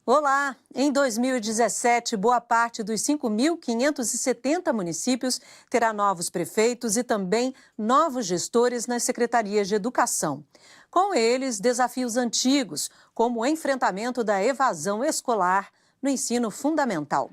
Olá! Em 2017, boa parte dos 5.570 municípios terá novos prefeitos e também novos gestores nas secretarias de educação. Com eles, desafios antigos, como o enfrentamento da evasão escolar no ensino fundamental.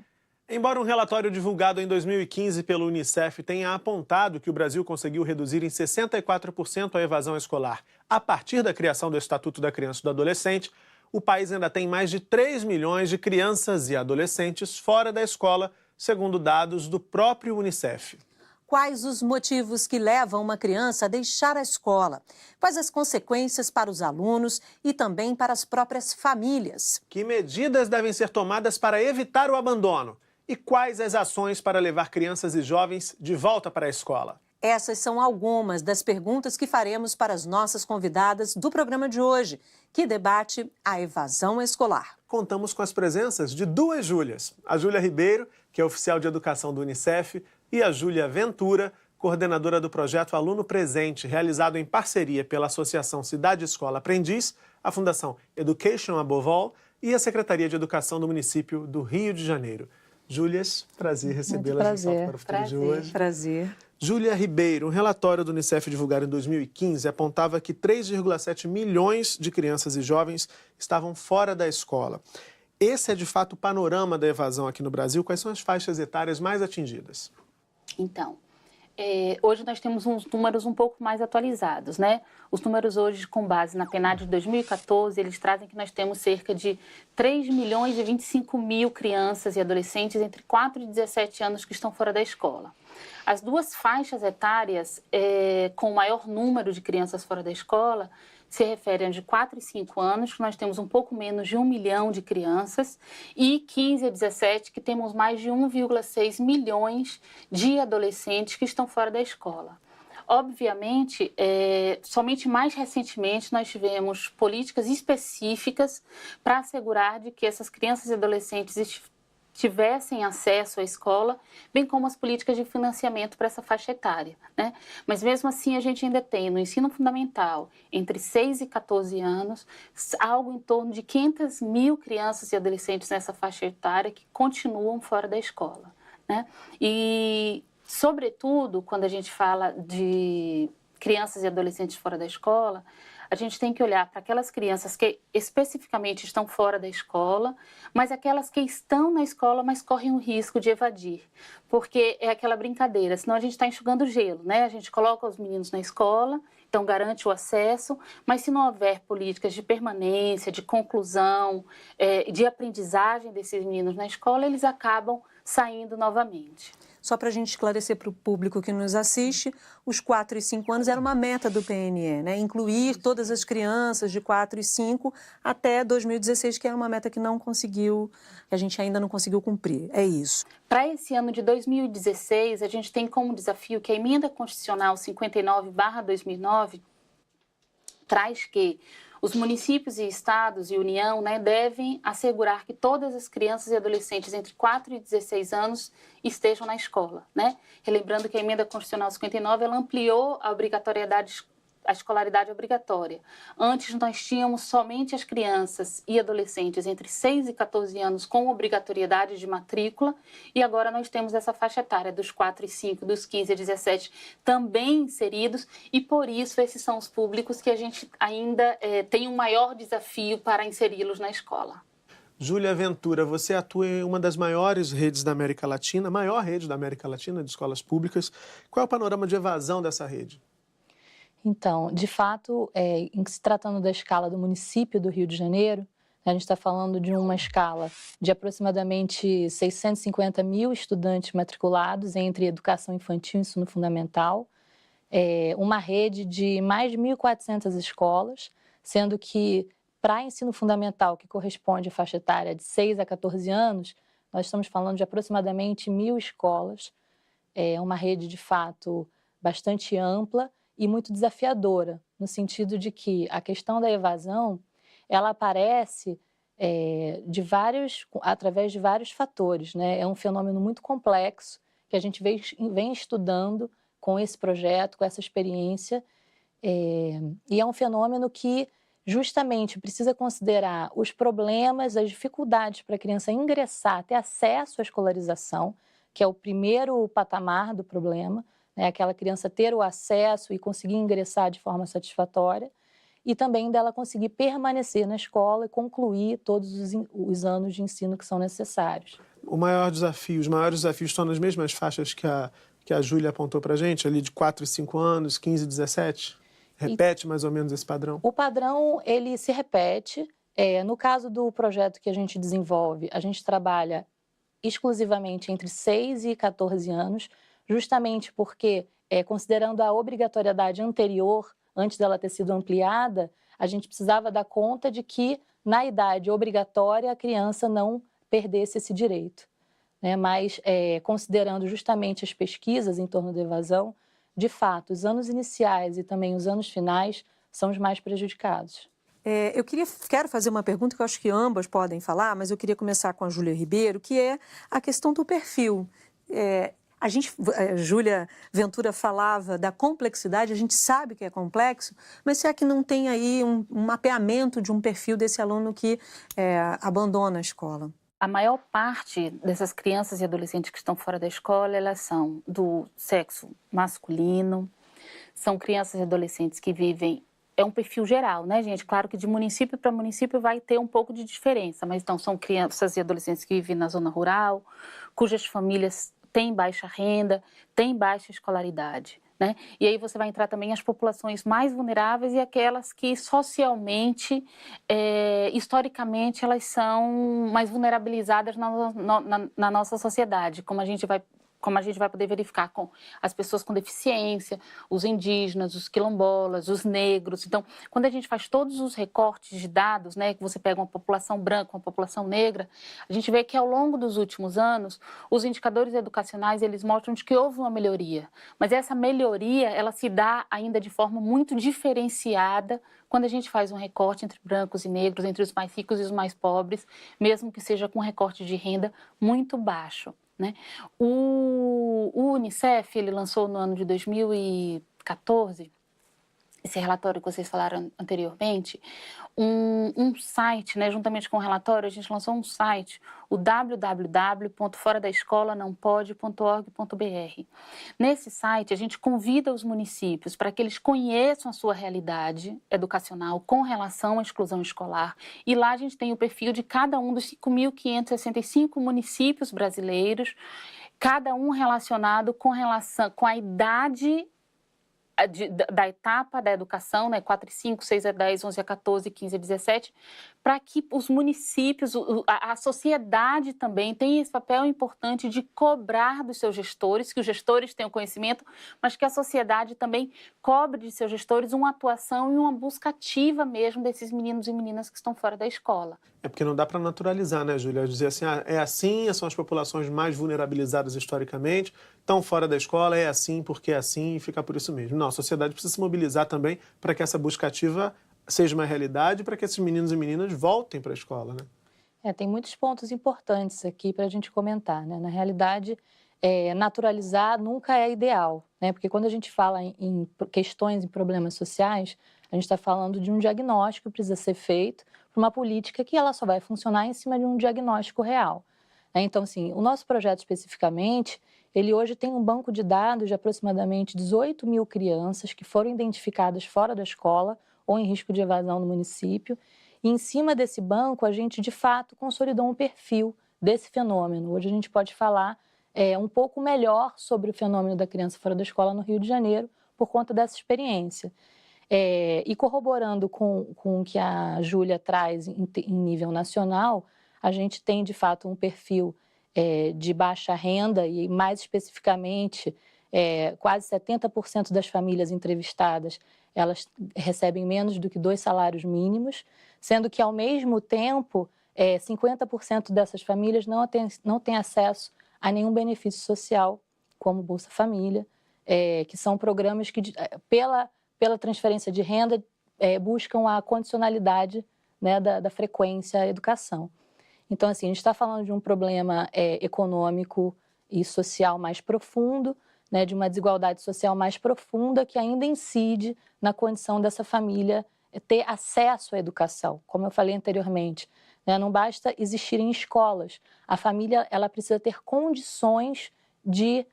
Embora um relatório divulgado em 2015 pelo Unicef tenha apontado que o Brasil conseguiu reduzir em 64% a evasão escolar a partir da criação do Estatuto da Criança e do Adolescente, o país ainda tem mais de 3 milhões de crianças e adolescentes fora da escola, segundo dados do próprio Unicef. Quais os motivos que levam uma criança a deixar a escola? Quais as consequências para os alunos e também para as próprias famílias? Que medidas devem ser tomadas para evitar o abandono? E quais as ações para levar crianças e jovens de volta para a escola? Essas são algumas das perguntas que faremos para as nossas convidadas do programa de hoje, que debate a evasão escolar. Contamos com as presenças de duas Júlias. A Júlia Ribeiro, que é oficial de educação do Unicef, e a Júlia Ventura, coordenadora do projeto Aluno Presente, realizado em parceria pela Associação Cidade Escola Aprendiz, a Fundação Education Above All e a Secretaria de Educação do município do Rio de Janeiro. Júlias, prazer recebê-las de volta para o futuro de hoje. Prazer. Júlia Ribeiro, um relatório do Unicef divulgado em 2015 apontava que 3,7 milhões de crianças e jovens estavam fora da escola. Esse é, de fato, o panorama da evasão aqui no Brasil. Quais são as faixas etárias mais atingidas? Então, hoje nós temos uns números um pouco mais atualizados, né? Os números hoje, com base na PNAD de 2014, eles trazem que nós temos cerca de 3 milhões e 25 mil crianças e adolescentes entre 4 e 17 anos que estão fora da escola. As duas faixas etárias com o maior número de crianças fora da escola se referem a de 4 e 5 anos, que nós temos um pouco menos de 1 milhão de crianças, e 15 a 17, que temos mais de 1,6 milhões de adolescentes que estão fora da escola. Obviamente, somente mais recentemente nós tivemos políticas específicas para assegurar de que essas crianças e adolescentes tivessem acesso à escola, bem como as políticas de financiamento para essa faixa etária, né? Mas mesmo assim a gente ainda tem no ensino fundamental, entre 6 e 14 anos, algo em torno de 500 mil crianças e adolescentes nessa faixa etária que continuam fora da escola, né? E, sobretudo, quando a gente fala de crianças e adolescentes fora da escola, a gente tem que olhar para aquelas crianças que especificamente estão fora da escola, mas aquelas que estão na escola, mas correm o risco de evadir. Porque é aquela brincadeira, senão a gente está enxugando gelo, né? A gente coloca os meninos na escola, então garante o acesso, mas se não houver políticas de permanência, de conclusão, de aprendizagem desses meninos na escola, eles acabam saindo novamente. Só para a gente esclarecer para o público que nos assiste, os 4 e 5 anos era uma meta do PNE, né? Incluir todas as crianças de 4 e 5 até 2016, que era uma meta que a gente ainda não conseguiu cumprir. É isso. Para esse ano de 2016, a gente tem como desafio que a Emenda Constitucional 59/2009 traz que os municípios e estados e União, né, devem assegurar que todas as crianças e adolescentes entre 4 e 16 anos estejam na escola, né? Relembrando que a Emenda Constitucional 59, ela ampliou a escolaridade obrigatória. Antes, nós tínhamos somente as crianças e adolescentes entre 6 e 14 anos com obrigatoriedade de matrícula, e agora nós temos essa faixa etária dos 4 e 5, dos 15 a 17 também inseridos, e por isso esses são os públicos que a gente ainda tem um maior desafio para inseri-los na escola. Júlia Ventura, você atua em uma das maiores redes da América Latina, a maior rede da América Latina de escolas públicas. Qual é o panorama de evasão dessa rede? Então, de fato, em se tratando da escala do município do Rio de Janeiro, a gente está falando de uma escala de aproximadamente 650 mil estudantes matriculados entre educação infantil e ensino fundamental, uma rede de mais de 1.400 escolas, sendo que para ensino fundamental, que corresponde à faixa etária de 6 a 14 anos, nós estamos falando de aproximadamente 1.000 escolas, uma rede de fato bastante ampla e muito desafiadora, no sentido de que a questão da evasão, ela aparece através de vários fatores, né? É um fenômeno muito complexo que a gente vem estudando com esse projeto, com essa experiência, e é um fenômeno que justamente precisa considerar os problemas, as dificuldades para a criança ingressar, ter acesso à escolarização, que é o primeiro patamar do problema, né? Aquela criança ter o acesso e conseguir ingressar de forma satisfatória, e também dela conseguir permanecer na escola e concluir todos os anos de ensino que são necessários. Os maiores desafios estão nas mesmas faixas que a Júlia apontou para a gente, ali de 4 e 5 anos, 15 e 17? Repete mais ou menos esse padrão? O padrão, ele se repete. No caso do projeto que a gente desenvolve, a gente trabalha exclusivamente entre 6 e 14 anos, justamente porque, considerando a obrigatoriedade anterior, antes dela ter sido ampliada, a gente precisava dar conta de que, na idade obrigatória, a criança não perdesse esse direito, né? Mas, considerando justamente as pesquisas em torno da evasão, de fato, os anos iniciais e também os anos finais são os mais prejudicados. Eu quero fazer uma pergunta que eu acho que ambas podem falar, mas eu queria começar com a Júlia Ribeiro, que é a questão do perfil. A Júlia Ventura falava da complexidade, a gente sabe que é complexo, mas será que não tem aí um mapeamento de um perfil desse aluno que abandona a escola? A maior parte dessas crianças e adolescentes que estão fora da escola, elas são do sexo masculino, são crianças e adolescentes que vivem... É um perfil geral, né, gente? Claro que de município para município vai ter um pouco de diferença, mas então são crianças e adolescentes que vivem na zona rural, cujas famílias têm baixa renda, têm baixa escolaridade, né? E aí você vai entrar também as populações mais vulneráveis e aquelas que socialmente, historicamente, elas são mais vulnerabilizadas na nossa sociedade, como a gente vai poder verificar com as pessoas com deficiência, os indígenas, os quilombolas, os negros. Então, quando a gente faz todos os recortes de dados, né, que você pega uma população branca, uma população negra, a gente vê que ao longo dos últimos anos, os indicadores educacionais, eles mostram de que houve uma melhoria. Mas essa melhoria, ela se dá ainda de forma muito diferenciada quando a gente faz um recorte entre brancos e negros, entre os mais ricos e os mais pobres, mesmo que seja com um recorte de renda muito baixo, né? O Unicef, ele lançou no ano de 2014, esse relatório que vocês falaram anteriormente, um site, né, juntamente com o relatório, a gente lançou um site, o www.foradascolanãopode.org.br. Nesse site, a gente convida os municípios para que eles conheçam a sua realidade educacional com relação à exclusão escolar. E lá a gente tem o perfil de cada um dos 5.565 municípios brasileiros, cada um relacionado com a idade da etapa da educação, né, 4 e 5, 6 a 10, 11 a 14, 15 a 17, para que os municípios, a sociedade também tenha esse papel importante de cobrar dos seus gestores, que os gestores tenham conhecimento, mas que a sociedade também cobre de seus gestores uma atuação e uma busca ativa mesmo desses meninos e meninas que estão fora da escola. É porque não dá para naturalizar, né, Júlia? Dizer assim, são as populações mais vulnerabilizadas historicamente, estão fora da escola, é assim porque é assim e fica por isso mesmo. Não, a sociedade precisa se mobilizar também para que essa busca ativa seja uma realidade, para que esses meninos e meninas voltem para a escola, né? Tem muitos pontos importantes aqui para a gente comentar, né? Na realidade, naturalizar nunca é ideal, né? Porque quando a gente fala em questões e problemas sociais, a gente está falando de um diagnóstico que precisa ser feito para uma política que ela só vai funcionar em cima de um diagnóstico real. Então, assim, o nosso projeto especificamente, ele hoje tem um banco de dados de aproximadamente 18 mil crianças que foram identificadas fora da escola ou em risco de evasão no município. E em cima desse banco, a gente, de fato, consolidou um perfil desse fenômeno. Hoje a gente pode falar um pouco melhor sobre o fenômeno da criança fora da escola no Rio de Janeiro por conta dessa experiência. E corroborando com o que a Júlia traz em nível nacional, a gente tem, de fato, um perfil de baixa renda e, mais especificamente, quase 70% das famílias entrevistadas, elas recebem menos do que 2 salários mínimos, sendo que, ao mesmo tempo, 50% dessas famílias não têm acesso a nenhum benefício social, como Bolsa Família, que são programas que, pela transferência de renda, buscam a condicionalidade, né, da frequência à educação. Então, assim, a gente está falando de um problema econômico e social mais profundo, né, de uma desigualdade social mais profunda que ainda incide na condição dessa família ter acesso à educação, como eu falei anteriormente. Né? Não basta existir em escolas. A família ela precisa ter condições de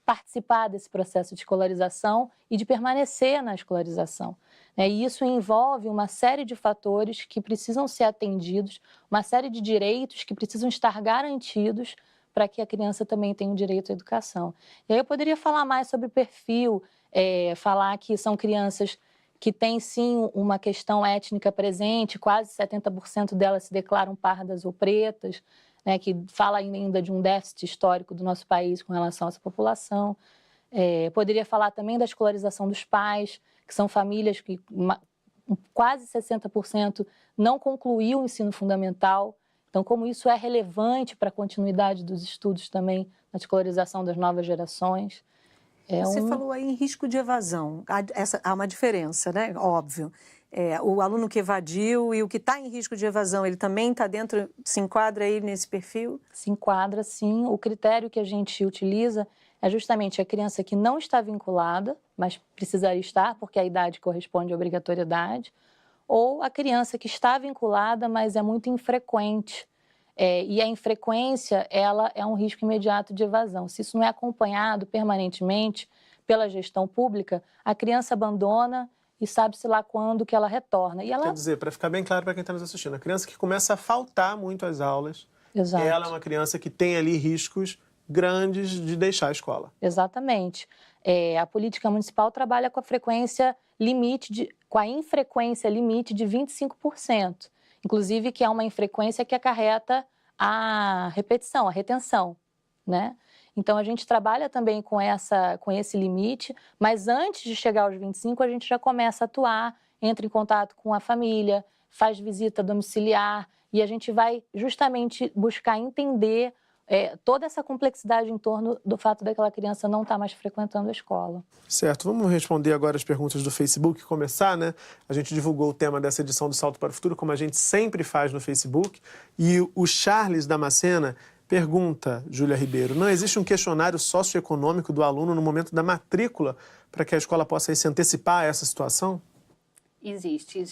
participar desse processo de escolarização e de permanecer na escolarização. E isso envolve uma série de fatores que precisam ser atendidos, uma série de direitos que precisam estar garantidos para que a criança também tenha o direito à educação. E aí eu poderia falar mais sobre o perfil, falar que são crianças que têm, sim, uma questão étnica presente, quase 70% delas se declaram pardas ou pretas, né, que fala ainda de um déficit histórico do nosso país com relação a essa população. Poderia falar também da escolarização dos pais, que são famílias que quase 60% não concluiu o ensino fundamental. Então, como isso é relevante para a continuidade dos estudos também na escolarização das novas gerações. Você falou aí em risco de evasão. Há uma diferença, né? Óbvio. O aluno que evadiu e o que está em risco de evasão, ele também está dentro, se enquadra aí nesse perfil? Se enquadra, sim. O critério que a gente utiliza é justamente a criança que não está vinculada, mas precisaria estar, porque a idade corresponde à obrigatoriedade, ou a criança que está vinculada, mas é muito infrequente. E a infrequência, ela é um risco imediato de evasão. Se isso não é acompanhado permanentemente pela gestão pública, a criança abandona e sabe-se lá quando que ela retorna. E ela... Quer dizer, para ficar bem claro para quem está nos assistindo, a criança que começa a faltar muito às aulas, Exato. Ela é uma criança que tem ali riscos grandes de deixar a escola. Exatamente. A política municipal trabalha com a frequência limite, com a infrequência limite de 25%. Inclusive, que é uma infrequência que acarreta a repetição, a retenção, né? Então, a gente trabalha também com esse limite, mas antes de chegar aos 25, a gente já começa a atuar, entra em contato com a família, faz visita domiciliar e a gente vai justamente buscar entender toda essa complexidade em torno do fato daquela criança não estar mais frequentando a escola. Certo, vamos responder agora as perguntas do Facebook, começar, né? A gente divulgou o tema dessa edição do Salto para o Futuro, como a gente sempre faz no Facebook, e o Charles Damascena pergunta, Júlia Ribeiro, não existe um questionário socioeconômico do aluno no momento da matrícula para que a escola possa se antecipar a essa situação? Existe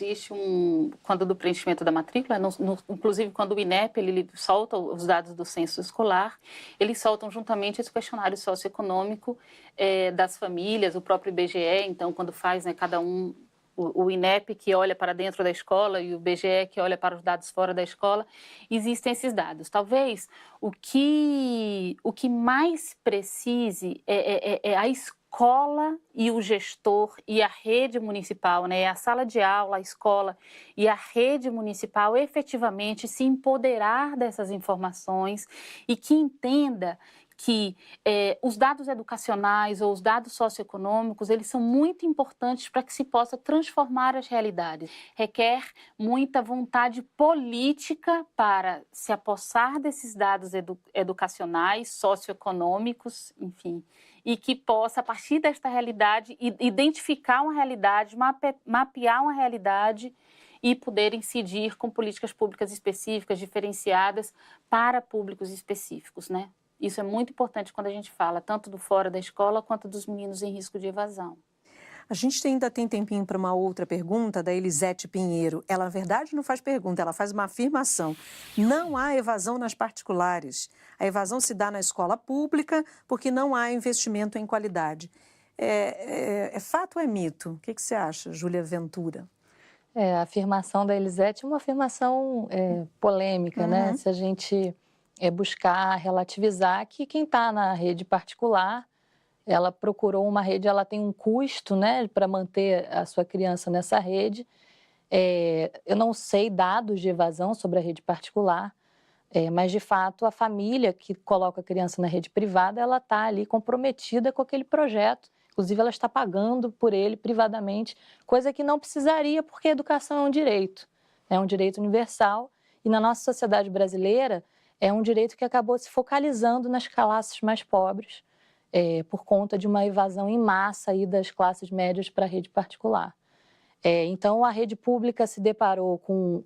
quando do preenchimento da matrícula, inclusive quando o INEP ele solta os dados do censo escolar, eles soltam juntamente esse questionário socioeconômico das famílias, o próprio IBGE, então quando faz, né, cada um, o INEP que olha para dentro da escola e o IBGE que olha para os dados fora da escola, existem esses dados. Talvez o que mais precise é a escola e o gestor e a rede municipal, né? A sala de aula, a escola e a rede municipal efetivamente se empoderar dessas informações e que entenda que os dados educacionais ou os dados socioeconômicos, eles são muito importantes para que se possa transformar as realidades. Requer muita vontade política para se apossar desses dados educacionais, socioeconômicos, enfim, e que possa, a partir desta realidade, identificar uma realidade, mapear uma realidade e poder incidir com políticas públicas específicas, diferenciadas para públicos específicos, né? Isso é muito importante quando a gente fala tanto do fora da escola quanto dos meninos em risco de evasão. A gente ainda tem tempinho para uma outra pergunta da Elisete Pinheiro. Ela, na verdade, não faz pergunta, ela faz uma afirmação. Não há evasão nas particulares. A evasão se dá na escola pública porque não há investimento em qualidade. É fato ou é mito? O que você acha, Júlia Ventura? A afirmação da Elisete é uma afirmação polêmica, né? Se a gente buscar relativizar que quem está na rede particular, ela procurou uma rede, ela tem um custo, né, para manter a sua criança nessa rede. Eu não sei dados de evasão sobre a rede particular, mas, de fato, a família que coloca a criança na rede privada, ela está ali comprometida com aquele projeto. Inclusive, ela está pagando por ele privadamente, coisa que não precisaria, porque a educação é um direito universal. E na nossa sociedade brasileira, é um direito que acabou se focalizando nas classes mais pobres, por conta de uma evasão em massa aí das classes médias para a rede particular. Então, a rede pública se deparou com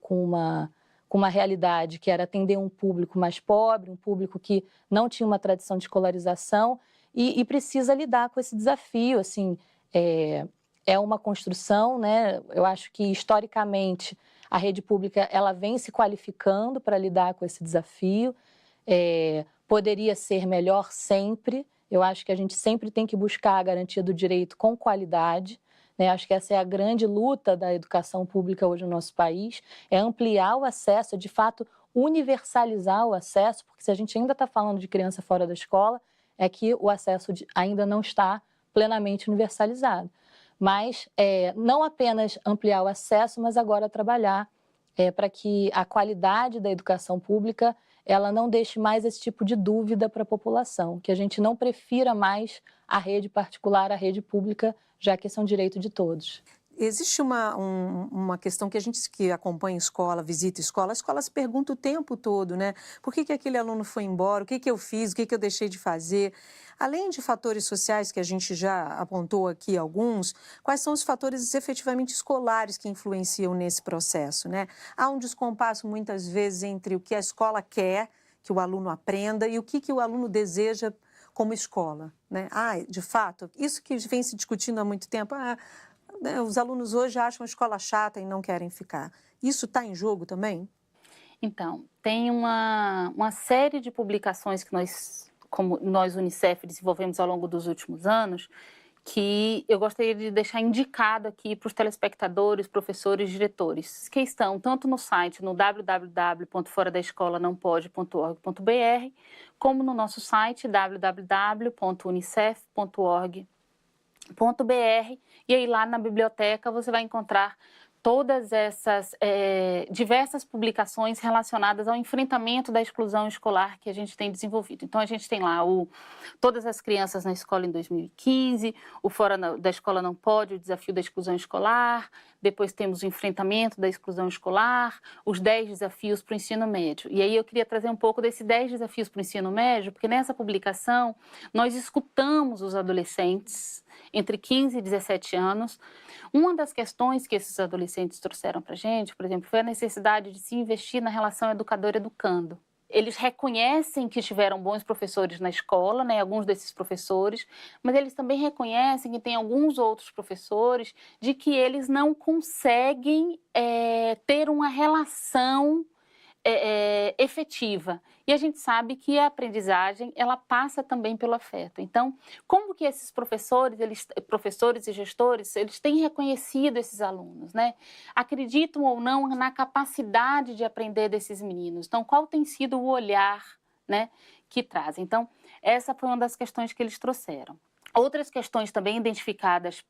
uma realidade que era atender um público mais pobre, um público que não tinha uma tradição de escolarização e precisa lidar com esse desafio. Assim, é uma construção, né? Eu acho que, historicamente, a rede pública ela vem se qualificando para lidar com esse desafio. Poderia ser melhor sempre. Eu acho que a gente sempre tem que buscar a garantia do direito com qualidade, né? Acho que essa é a grande luta da educação pública hoje no nosso país, é ampliar o acesso, de fato, universalizar o acesso, porque se a gente ainda está falando de criança fora da escola, é que o acesso ainda não está plenamente universalizado. Mas não apenas ampliar o acesso, mas agora trabalhar para que a qualidade da educação pública ela não deixe mais esse tipo de dúvida para a população, que a gente não prefira mais a rede particular à rede pública, já que esse é um direito de todos. Existe uma questão que a gente que acompanha escola, visita escola, a escola se pergunta o tempo todo, né? Por que aquele aluno foi embora? O que eu fiz? O que eu deixei de fazer? Além de fatores sociais que a gente já apontou aqui alguns, quais são os fatores efetivamente escolares que influenciam nesse processo, né? Há um descompasso muitas vezes entre o que a escola quer que o aluno aprenda e o que o aluno deseja como escola, né? De fato, isso que vem se discutindo há muito tempo, os alunos hoje acham a escola chata e não querem ficar. Isso está em jogo também? Então, tem uma série de publicações que nós Unicef, desenvolvemos ao longo dos últimos anos, que eu gostaria de deixar indicado aqui para os telespectadores, professores, diretores, que estão tanto no site, no www.foradascolanãopode.org.br, como no nosso site, www.unicef.org.br, e aí lá na biblioteca você vai encontrar todas essas diversas publicações relacionadas ao enfrentamento da exclusão escolar que a gente tem desenvolvido. Então, a gente tem lá Todas as Crianças na Escola em 2015, o Fora da Escola Não Pode, o Desafio da Exclusão Escolar, depois temos o enfrentamento da exclusão escolar, os 10 desafios para o ensino médio. E aí eu queria trazer um pouco desses 10 desafios para o ensino médio, porque nessa publicação nós escutamos os adolescentes entre 15 e 17 anos. Uma das questões que esses adolescentes trouxeram para a gente, por exemplo, foi a necessidade de se investir na relação educador-educando. Eles reconhecem que tiveram bons professores na escola, né, alguns desses professores, mas eles também reconhecem que tem alguns outros professores de que eles não conseguem ter uma relação efetiva. E a gente sabe que a aprendizagem, ela passa também pelo afeto. Então, como que esses professores e gestores, eles têm reconhecido esses alunos, né? Acreditam ou não na capacidade de aprender desses meninos. Então, qual tem sido o olhar, né, que trazem? Então, essa foi uma das questões que eles trouxeram. Outras questões também identificadas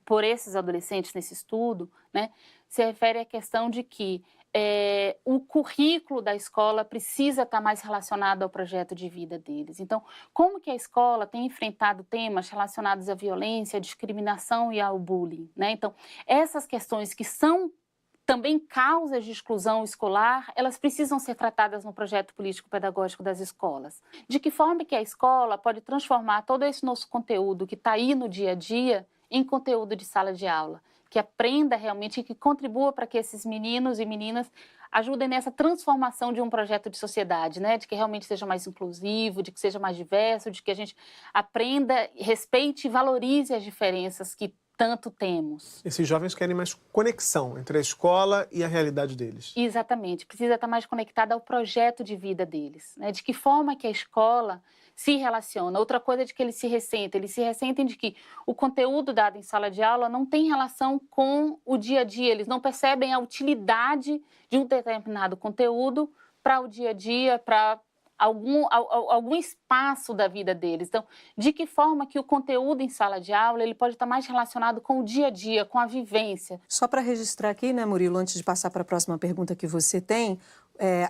por esses adolescentes nesse estudo, né, se refere à questão de que o currículo da escola precisa estar mais relacionado ao projeto de vida deles. Então, como que a escola tem enfrentado temas relacionados à violência, à discriminação e ao bullying, né? Então, essas questões que são também causas de exclusão escolar, elas precisam ser tratadas no projeto político-pedagógico das escolas. De que forma que a escola pode transformar todo esse nosso conteúdo que está aí no dia a dia em conteúdo de sala de aula, que aprenda realmente e que contribua para que esses meninos e meninas ajudem nessa transformação de um projeto de sociedade, né? De que realmente seja mais inclusivo, de que seja mais diverso, de que a gente aprenda, respeite e valorize as diferenças que tanto temos. Esses jovens querem mais conexão entre a escola e a realidade deles. Exatamente, precisa estar mais conectada ao projeto de vida deles, né? De que forma que a escola se relaciona. Outra coisa é de que eles se ressentem de que o conteúdo dado em sala de aula não tem relação com o dia a dia, eles não percebem a utilidade de um determinado conteúdo para o dia a dia, para algum espaço da vida deles. Então, de que forma que o conteúdo em sala de aula ele pode estar mais relacionado com o dia a dia, com a vivência. Só para registrar aqui, né, Murilo, antes de passar para a próxima pergunta que você tem,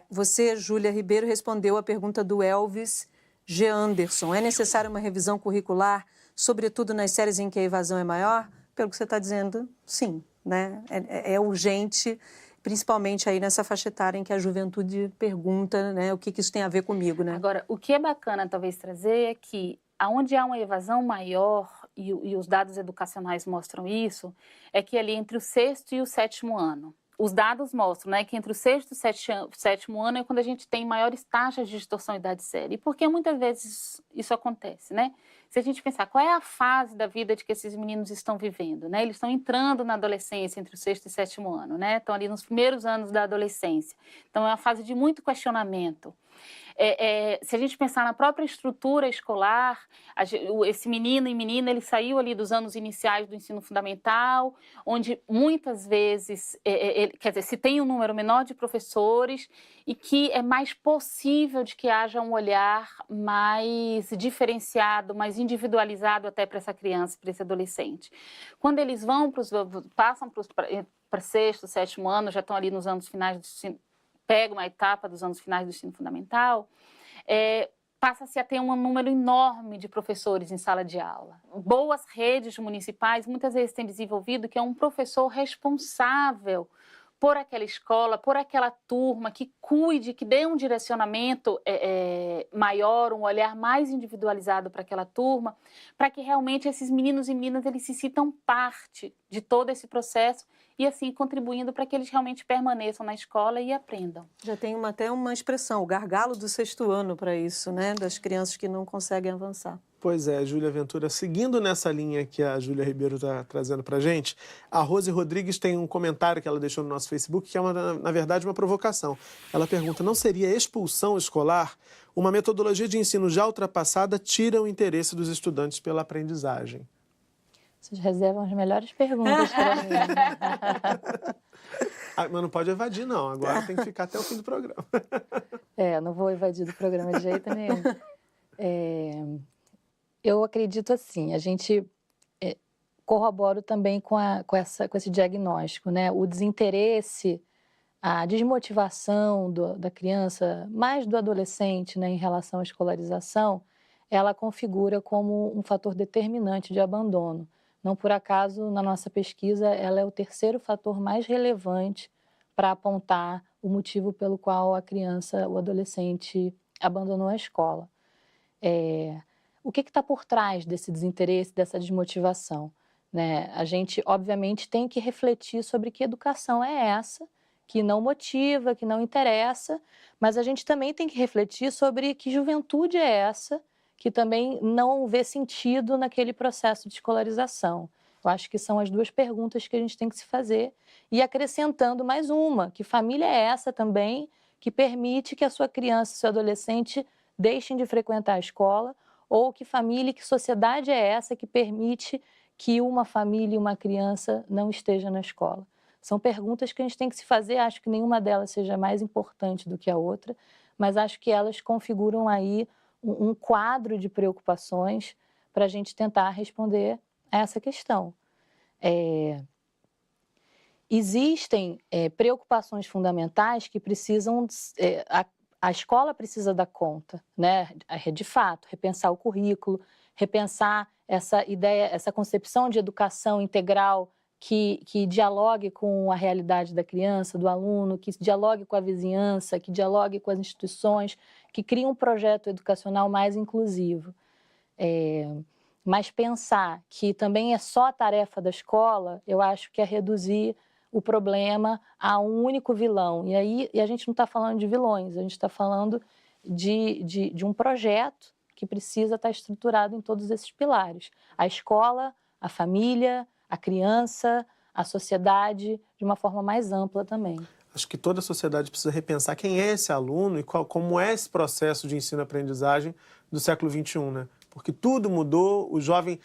você, Júlia Ribeiro, respondeu a pergunta do Elvis G. Anderson. É necessária uma revisão curricular, sobretudo nas séries em que a evasão é maior? Pelo que você está dizendo, sim, né? É urgente, principalmente aí nessa faixa etária em que a juventude pergunta, né, o que isso tem a ver comigo, né? Agora, o que é bacana talvez trazer é que onde há uma evasão maior, e os dados educacionais mostram isso, é que ali entre o 6º e o 7º ano. os dados mostram, né, que entre o sexto e o sétimo ano é quando a gente tem maiores taxas de distorção e idade séria. E por que muitas vezes isso acontece, né? Se a gente pensar qual é a fase da vida de que esses meninos estão vivendo, né? Eles estão entrando na adolescência entre o sexto e sétimo ano, né? Estão ali nos primeiros anos da adolescência. Então é uma fase de muito questionamento. Se a gente pensar na própria estrutura escolar, esse menino e menina, ele saiu ali dos anos iniciais do ensino fundamental, onde muitas vezes, quer dizer, se tem um número menor de professores e que é mais possível de que haja um olhar mais diferenciado, mais individualizado até para essa criança, para esse adolescente. Quando eles passam para sexto, sétimo ano, já estão ali nos anos finais do ensino, pega uma etapa dos anos finais do ensino fundamental, passa-se a ter um número enorme de professores em sala de aula. Boas redes municipais muitas vezes têm desenvolvido que é um professor responsável por aquela escola, por aquela turma, que cuide, que dê um direcionamento maior, um olhar mais individualizado para aquela turma, para que realmente esses meninos e meninas eles se sintam parte de todo esse processo e assim contribuindo para que eles realmente permaneçam na escola e aprendam. Já tem até uma expressão, o gargalo do sexto ano para isso, né? Das crianças que não conseguem avançar. Pois é, Júlia Ventura, seguindo nessa linha que a Júlia Ribeiro está trazendo para a gente, a Rose Rodrigues tem um comentário que ela deixou no nosso Facebook, que é, na verdade, uma provocação. Ela pergunta, não seria expulsão escolar? Uma metodologia de ensino já ultrapassada tira o interesse dos estudantes pela aprendizagem. Vocês reservam as melhores perguntas para mim. Mas não pode evadir, não. Agora tem que ficar até o fim do programa. Não vou evadir do programa de jeito nenhum. Eu acredito assim, a gente corrobora também com esse diagnóstico, né? O desinteresse, a desmotivação da criança, mais do adolescente, né, em relação à escolarização, ela configura como um fator determinante de abandono. Não por acaso, na nossa pesquisa, ela é o terceiro fator mais relevante para apontar o motivo pelo qual a criança, o adolescente, abandonou a escola. O que está por trás desse desinteresse, dessa desmotivação? Né? A gente, obviamente, tem que refletir sobre que educação é essa, que não motiva, que não interessa, mas a gente também tem que refletir sobre que juventude é essa, que também não vê sentido naquele processo de escolarização. Eu acho que são as duas perguntas que a gente tem que se fazer. E acrescentando mais uma, que família é essa também que permite que a sua criança, seu adolescente deixem de frequentar a escola, ou que família, que sociedade é essa que permite que uma família e uma criança não esteja na escola? São perguntas que a gente tem que se fazer, acho que nenhuma delas seja mais importante do que a outra, mas acho que elas configuram aí um quadro de preocupações para a gente tentar responder a essa questão. Existem preocupações fundamentais que precisam... A escola precisa dar conta, né? De fato, repensar o currículo, repensar essa ideia, essa concepção de educação integral que dialogue com a realidade da criança, do aluno, que dialogue com a vizinhança, que dialogue com as instituições, que crie um projeto educacional mais inclusivo. Mas pensar que também é só a tarefa da escola, eu acho que é reduzir o problema a um único vilão. E a gente não está falando de vilões, a gente está falando de um projeto que precisa estar estruturado em todos esses pilares. A escola, a família, a criança, a sociedade, de uma forma mais ampla também. Acho que toda a sociedade precisa repensar quem é esse aluno e como é esse processo de ensino-aprendizagem do século XXI, né? Porque tudo mudou, o jovem...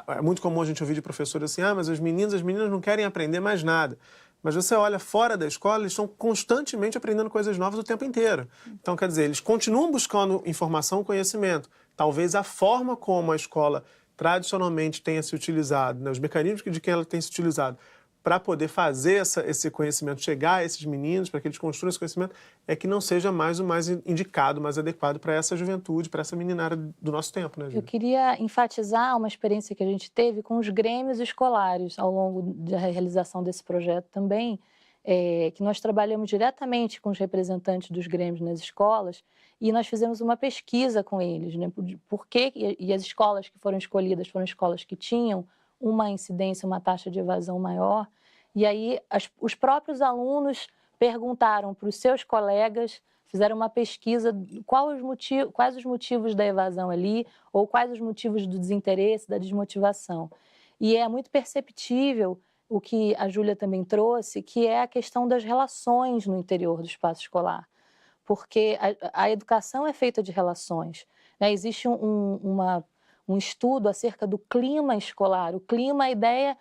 É muito comum a gente ouvir de professores assim, mas os meninos e as meninas não querem aprender mais nada. Mas você olha fora da escola, eles estão constantemente aprendendo coisas novas o tempo inteiro. Então, quer dizer, eles continuam buscando informação, conhecimento. Talvez a forma como a escola tradicionalmente tenha se utilizado, né, os mecanismos de que ela tem se utilizado para poder fazer esse conhecimento chegar a esses meninos, para que eles construam esse conhecimento, é que não seja mais o mais indicado, mais adequado para essa juventude, para essa meninada do nosso tempo, né, Júlia? Eu queria enfatizar uma experiência que a gente teve com os grêmios escolares ao longo da realização desse projeto também, que nós trabalhamos diretamente com os representantes dos grêmios nas escolas e nós fizemos uma pesquisa com eles, né, e as escolas que foram escolhidas foram escolas que tinham uma incidência, uma taxa de evasão maior, E aí os próprios alunos perguntaram para os seus colegas, fizeram uma pesquisa quais os motivos da evasão ali, ou quais os motivos do desinteresse, da desmotivação. E é muito perceptível o que a Júlia também trouxe, que é a questão das relações no interior do espaço escolar. Porque a educação é feita de relações, né? Existe um estudo acerca do clima escolar. O clima, a ideia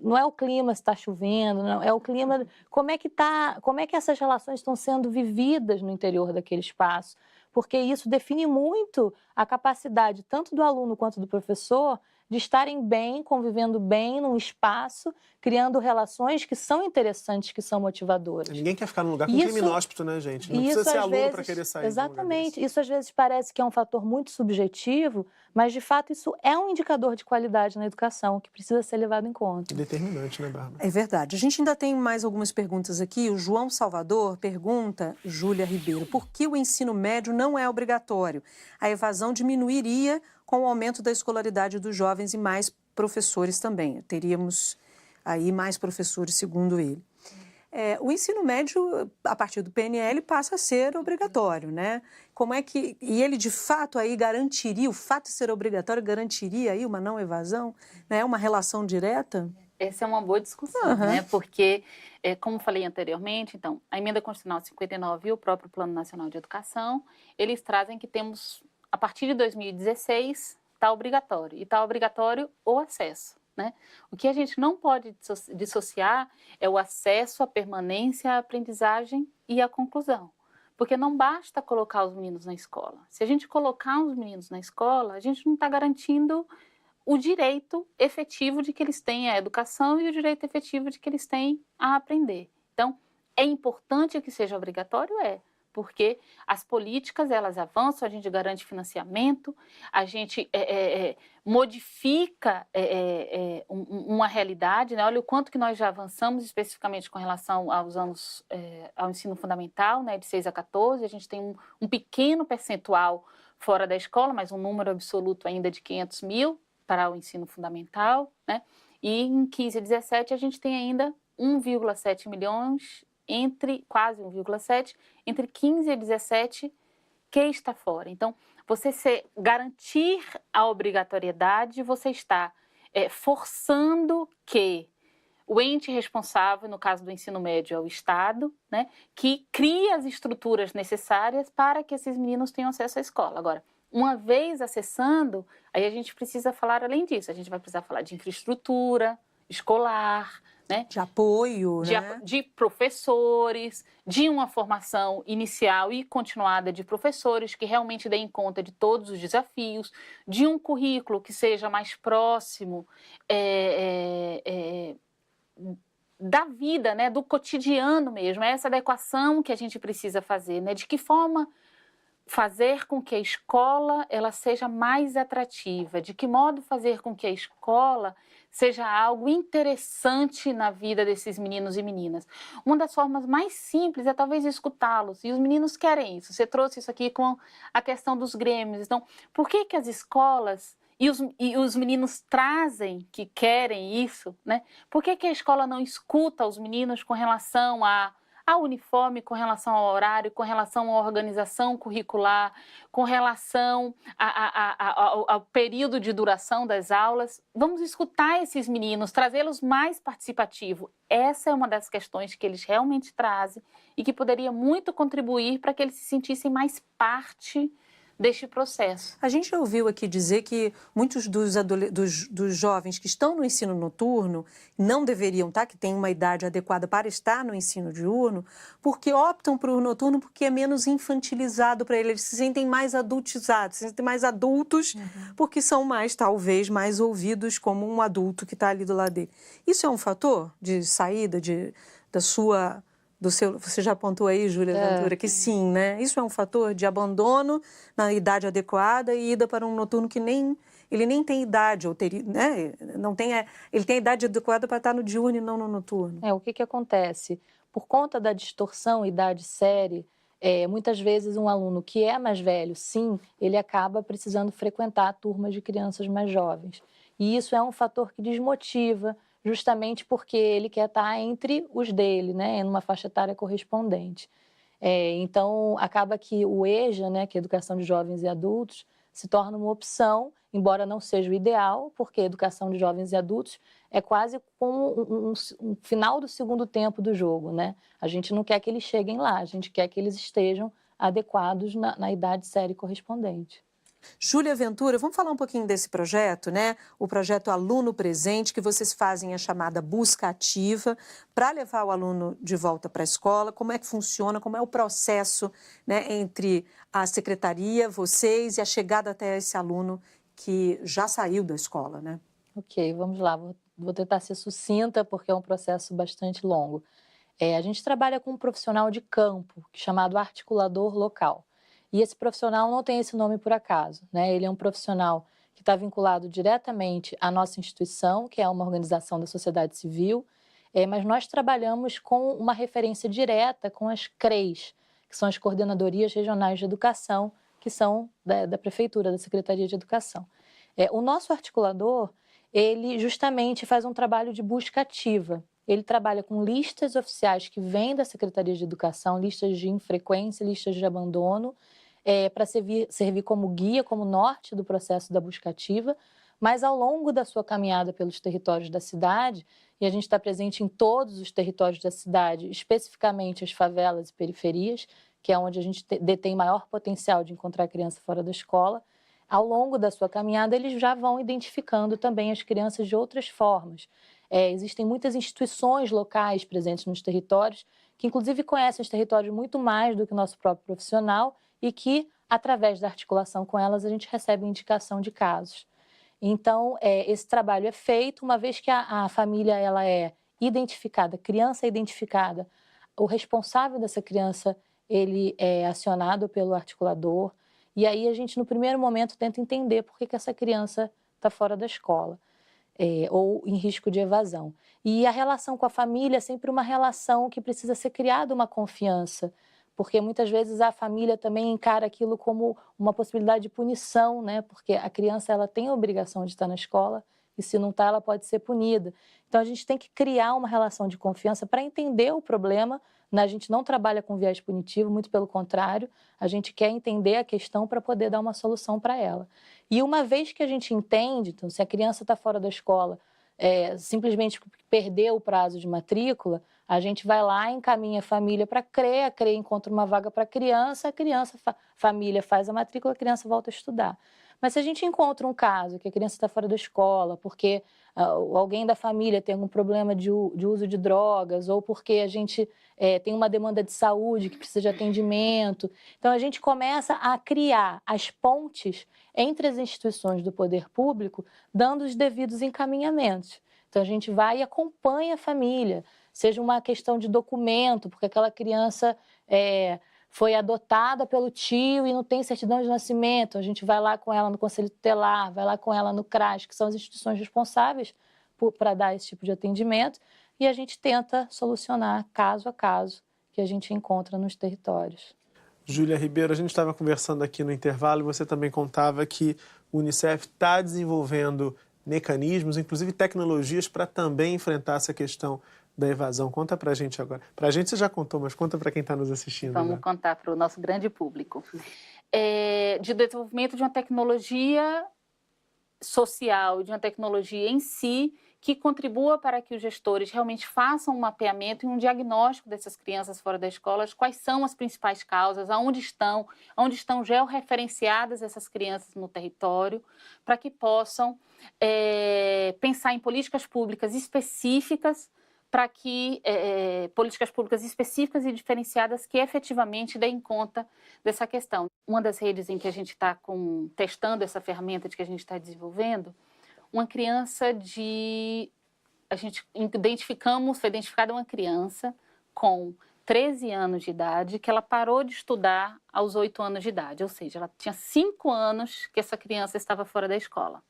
não é o clima se está chovendo, não, é o clima, como é que essas relações estão sendo vividas no interior daquele espaço, porque isso define muito a capacidade tanto do aluno quanto do professor de estarem bem, convivendo bem num espaço, criando relações que são interessantes, que são motivadoras. Ninguém quer ficar num lugar com clima inóspito, né, gente? Não precisa ser aluno para querer sair. Exatamente. Isso às vezes parece que é um fator muito subjetivo, mas de fato isso é um indicador de qualidade na educação que precisa ser levado em conta. Determinante, né, Bárbara? É verdade. A gente ainda tem mais algumas perguntas aqui. O João Salvador pergunta, Júlia Ribeiro, por que o ensino médio não é obrigatório? A evasão diminuiria com o aumento da escolaridade dos jovens e mais professores também. Teríamos aí mais professores, segundo ele. O ensino médio, a partir do PNL, passa a ser obrigatório, né? Como é que... E ele, de fato, aí garantiria, o fato de ser obrigatório garantiria aí uma não evasão? Né? Uma relação direta? Essa é uma boa discussão, né? Porque, como falei anteriormente, então, a Emenda Constitucional 59 e o próprio Plano Nacional de Educação, eles trazem que temos, a partir de 2016, está obrigatório. E está obrigatório o acesso, né? O que a gente não pode dissociar é o acesso, a permanência, a aprendizagem e a conclusão. Porque não basta colocar os meninos na escola. Se a gente colocar os meninos na escola, a gente não está garantindo o direito efetivo de que eles têm à educação e o direito efetivo de que eles têm a aprender. Então, é importante que seja obrigatório? Porque as políticas, elas avançam, a gente garante financiamento, a gente modifica uma realidade, né? Olha o quanto que nós já avançamos especificamente com relação ao ensino fundamental, né? De 6 a 14, a gente tem um pequeno percentual fora da escola, mas um número absoluto ainda de 500 mil para o ensino fundamental, né? E em 15 a 17 a gente tem ainda 1,7 milhões, quase 1,7, entre 15 e 17 que está fora. Então, garantir a obrigatoriedade, você está forçando que o ente responsável, no caso do ensino médio, é o Estado, né, que cria as estruturas necessárias para que esses meninos tenham acesso à escola. Agora, uma vez acessando, aí a gente precisa falar além disso. A gente vai precisar falar de infraestrutura escolar, né? De apoio, né? De professores, de uma formação inicial e continuada de professores que realmente deem conta de todos os desafios, de um currículo que seja mais próximo da vida, né? Do cotidiano mesmo. É essa adequação que a gente precisa fazer, né? De que forma fazer com que a escola ela seja mais atrativa, de que modo fazer com que a escola seja algo interessante na vida desses meninos e meninas. Uma das formas mais simples é talvez escutá-los, e os meninos querem isso. Você trouxe isso aqui com a questão dos grêmios. Então, por que as escolas e os meninos trazem que querem isso, né? Por que a escola não escuta os meninos com relação ao uniforme, com relação ao horário, com relação à organização curricular, com relação ao período de duração das aulas? Vamos escutar esses meninos, trazê-los mais participativos. Essa é uma das questões que eles realmente trazem e que poderia muito contribuir para que eles se sentissem mais parte deste processo. A gente ouviu aqui dizer que muitos dos jovens que estão no ensino noturno não deveriam estar, que têm uma idade adequada para estar no ensino diurno, porque optam por noturno porque é menos infantilizado para eles. Eles se sentem mais adultizados, se sentem mais adultos, porque são talvez mais ouvidos como um adulto que está ali do lado dele. Isso é um fator de saída você já apontou aí, Júlia Ventura, que sim, né? Isso é um fator de abandono na idade adequada e ida para um noturno que ele nem tem idade, ou teria, né? Ele tem a idade adequada para estar no diurno e não no noturno. O que acontece? Por conta da distorção idade-série, muitas vezes um aluno que é mais velho, sim, ele acaba precisando frequentar turmas de crianças mais jovens. E isso é um fator que desmotiva, justamente porque ele quer estar entre os dele, né, em uma faixa etária correspondente. Então, acaba que o EJA, né, que é Educação de Jovens e Adultos, se torna uma opção, embora não seja o ideal, porque a educação de jovens e adultos é quase como um final do segundo tempo do jogo, né? A gente não quer que eles cheguem lá, a gente quer que eles estejam adequados na idade séria correspondente. Júlia Ventura, vamos falar um pouquinho desse projeto, né? O projeto Aluno Presente, que vocês fazem a chamada busca ativa para levar o aluno de volta para a escola. Como é que funciona, como é o processo, né, entre a secretaria, vocês e a chegada até esse aluno que já saiu da escola, né? Ok, vamos lá. Vou tentar ser sucinta, porque é um processo bastante longo. A gente trabalha com um profissional de campo, chamado articulador local. E esse profissional não tem esse nome por acaso, né? Ele é um profissional que está vinculado diretamente à nossa instituição, que é uma organização da sociedade civil, mas nós trabalhamos com uma referência direta com as CREs, que são as Coordenadorias Regionais de Educação, que são da Prefeitura, da Secretaria de Educação. O nosso articulador, ele justamente faz um trabalho de busca ativa. Ele trabalha com listas oficiais que vêm da Secretaria de Educação, listas de infrequência, listas de abandono, para servir como guia, como norte do processo da busca ativa, mas ao longo da sua caminhada pelos territórios da cidade, e a gente está presente em todos os territórios da cidade, especificamente as favelas e periferias, que é onde a gente detém maior potencial de encontrar criança fora da escola, ao longo da sua caminhada eles já vão identificando também as crianças de outras formas. Existem muitas instituições locais presentes nos territórios, que inclusive conhecem os territórios muito mais do que o nosso próprio profissional e que, através da articulação com elas, a gente recebe indicação de casos. Então, esse trabalho é feito, uma vez que a família ela é identificada, criança é identificada, o responsável dessa criança ele é acionado pelo articulador, e aí a gente, no primeiro momento, tenta entender por que essa criança está fora da escola. Ou em risco de evasão. E a relação com a família é sempre uma relação que precisa ser criada uma confiança, porque muitas vezes a família também encara aquilo como uma possibilidade de punição, né? Porque a criança ela tem a obrigação de estar na escola e se não está, ela pode ser punida. Então a gente tem que criar uma relação de confiança para entender o problema. A gente não trabalha com viés punitivo, muito pelo contrário, a gente quer entender a questão para poder dar uma solução para ela. E uma vez que a gente entende, então, se a criança está fora da escola, simplesmente perdeu o prazo de matrícula, a gente vai lá, encaminha a família para a CRE encontra uma vaga para a criança, família faz a matrícula, a criança volta a estudar. Mas se a gente encontra um caso que a criança está fora da escola, porque alguém da família tem algum problema de uso de drogas, ou porque a gente tem uma demanda de saúde que precisa de atendimento, então a gente começa a criar as pontes entre as instituições do poder público, dando os devidos encaminhamentos. Então a gente vai e acompanha a família, seja uma questão de documento, porque aquela criança foi adotada pelo tio e não tem certidão de nascimento, a gente vai lá com ela no Conselho Tutelar, vai lá com ela no CRAS, que são as instituições responsáveis para dar esse tipo de atendimento, e a gente tenta solucionar caso a caso que a gente encontra nos territórios. Júlia Ribeiro, a gente estava conversando aqui no intervalo e você também contava que o Unicef está desenvolvendo mecanismos, inclusive tecnologias, para também enfrentar essa questão da evasão. Conta pra gente agora. Pra gente você já contou, mas conta para quem está nos assistindo. Vamos contar para o nosso grande público. De desenvolvimento de uma tecnologia social, de uma tecnologia em si, que contribua para que os gestores realmente façam um mapeamento e um diagnóstico dessas crianças fora da escola, quais são as principais causas, onde estão georreferenciadas essas crianças no território, para que possam pensar em políticas públicas específicas, para que políticas públicas específicas e diferenciadas que efetivamente deem conta dessa questão. Uma das redes em que a gente está testando essa ferramenta que a gente está desenvolvendo, uma criança a gente foi identificada uma criança com 13 anos de idade, que ela parou de estudar aos 8 anos de idade, ou seja, ela tinha 5 anos que essa criança estava fora da escola.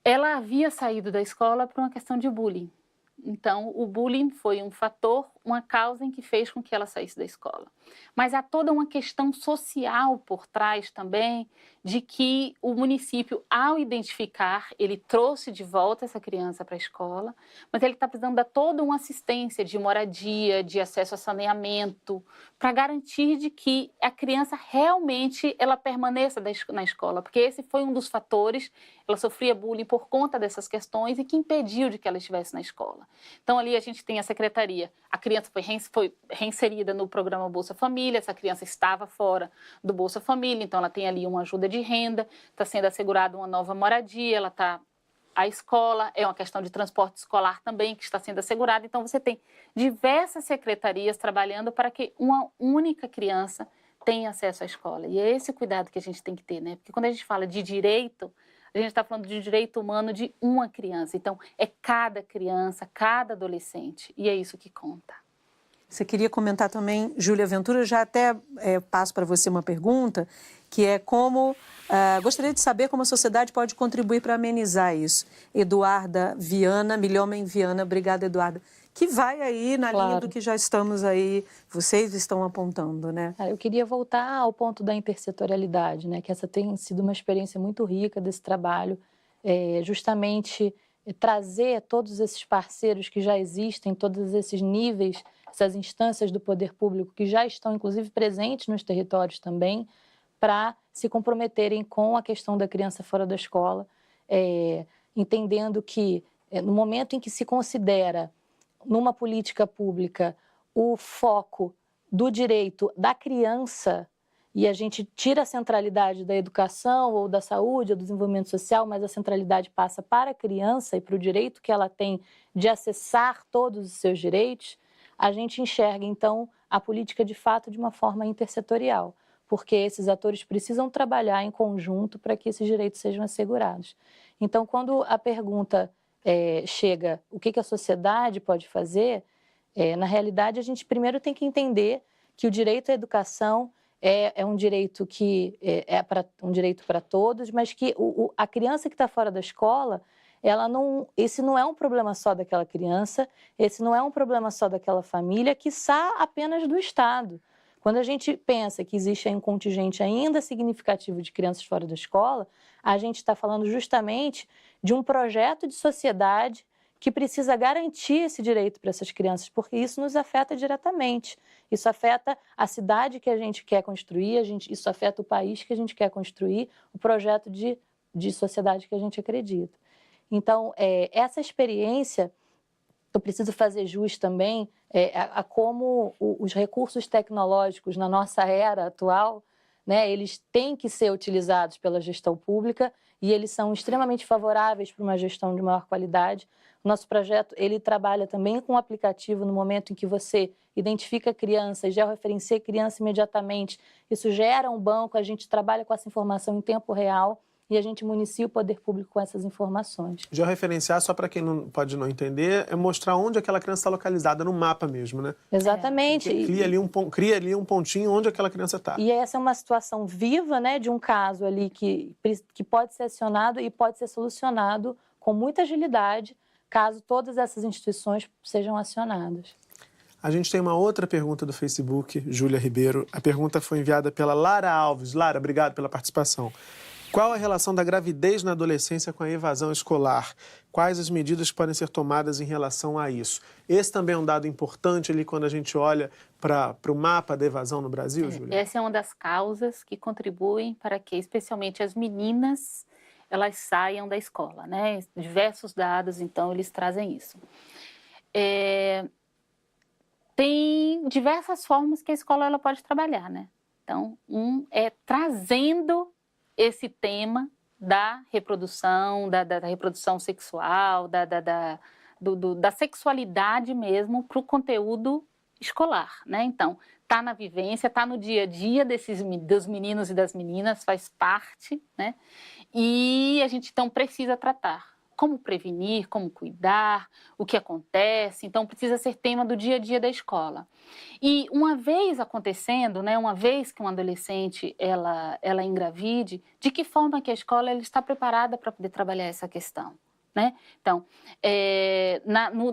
Ela havia saído da escola por uma questão de bullying. Então, o bullying foi um fator uma causa em que fez com que ela saísse da escola. Mas há toda uma questão social por trás também, de que o município, ao identificar, ele trouxe de volta essa criança para a escola, mas ele está precisando dar toda uma assistência de moradia, de acesso a saneamento, para garantir de que a criança realmente ela permaneça na escola, porque esse foi um dos fatores, ela sofria bullying por conta dessas questões e que impediu de que ela estivesse na escola. Então ali a gente tem a secretaria, a criança foi reinserida no programa Bolsa Família, essa criança estava fora do Bolsa Família, então ela tem ali uma ajuda de renda, está sendo assegurada uma nova moradia, ela está... A escola, é uma questão de transporte escolar também que está sendo assegurada. Então, você tem diversas secretarias trabalhando para que uma única criança tenha acesso à escola. E é esse cuidado que a gente tem que ter, né? Porque quando a gente fala de direito, a gente está falando de direito humano de uma criança. Então, é cada criança, cada adolescente. E é isso que conta. Você queria comentar também, Júlia Ventura, eu já até passo para você uma pergunta, que é como... gostaria de saber como a sociedade pode contribuir para amenizar isso. Eduarda Viana, Milhomem Viana, obrigada, Eduarda, que vai aí na linha do que já estamos aí, vocês estão apontando, né? Eu queria voltar ao ponto da intersetorialidade, né? Que essa tem sido uma experiência muito rica desse trabalho, justamente trazer todos esses parceiros que já existem, todos esses níveis, essas instâncias do poder público que já estão, inclusive, presentes nos territórios também, para se comprometerem com a questão da criança fora da escola, entendendo que no momento em que se considera numa política pública o foco do direito da criança, e a gente tira a centralidade da educação ou da saúde ou do desenvolvimento social, mas a centralidade passa para a criança e para o direito que ela tem de acessar todos os seus direitos, a gente enxerga, então, a política de fato de uma forma intersetorial, porque esses atores precisam trabalhar em conjunto para que esses direitos sejam assegurados. Então, quando a pergunta chega, o que a sociedade pode fazer, na realidade, a gente primeiro tem que entender que o direito à educação é um direito que um direito para todos, mas que a criança que está fora da escola, esse não é um problema só daquela criança, esse não é um problema só daquela família, quiçá apenas do Estado. Quando a gente pensa que existe um contingente ainda significativo de crianças fora da escola, a gente está falando justamente de um projeto de sociedade que precisa garantir esse direito para essas crianças, porque isso nos afeta diretamente. Isso afeta a cidade que a gente quer construir, isso afeta o país que a gente quer construir, o projeto de sociedade que a gente acredita. Então, essa experiência, eu preciso fazer jus também a como os recursos tecnológicos na nossa era atual, né, eles têm que ser utilizados pela gestão pública e eles são extremamente favoráveis para uma gestão de maior qualidade. O nosso projeto, ele trabalha também com o aplicativo no momento em que você identifica a criança e georreferencia a criança imediatamente. Isso gera um banco, a gente trabalha com essa informação em tempo real e a gente municia o poder público com essas informações. Georreferenciar, só para quem pode não entender, é mostrar onde aquela criança está localizada, no mapa mesmo, né? Exatamente. Cria ali um pontinho onde aquela criança está. E essa é uma situação viva, né, de um caso ali que pode ser acionado e pode ser solucionado com muita agilidade, caso todas essas instituições sejam acionadas. A gente tem uma outra pergunta do Facebook, Júlia Ribeiro. A pergunta foi enviada pela Lara Alves. Lara, obrigado pela participação. Qual a relação da gravidez na adolescência com a evasão escolar? Quais as medidas que podem ser tomadas em relação a isso? Esse também é um dado importante ali quando a gente olha para o mapa da evasão no Brasil, Júlia? Essa é uma das causas que contribuem para que, especialmente as meninas, elas saiam da escola, né? Diversos dados, então, eles trazem isso. Tem diversas formas que a escola ela pode trabalhar, né? Então, é trazendo esse tema da reprodução, da reprodução sexual, da sexualidade mesmo para o conteúdo escolar, né? Então, tá na vivência, tá no dia a dia dos meninos e das meninas, faz parte, né? E a gente, então, precisa tratar. Como prevenir, como cuidar, o que acontece. Então, precisa ser tema do dia a dia da escola. E uma vez acontecendo, né, uma vez que um adolescente ela engravide, de que forma que a escola ela está preparada para poder trabalhar essa questão? né? Então,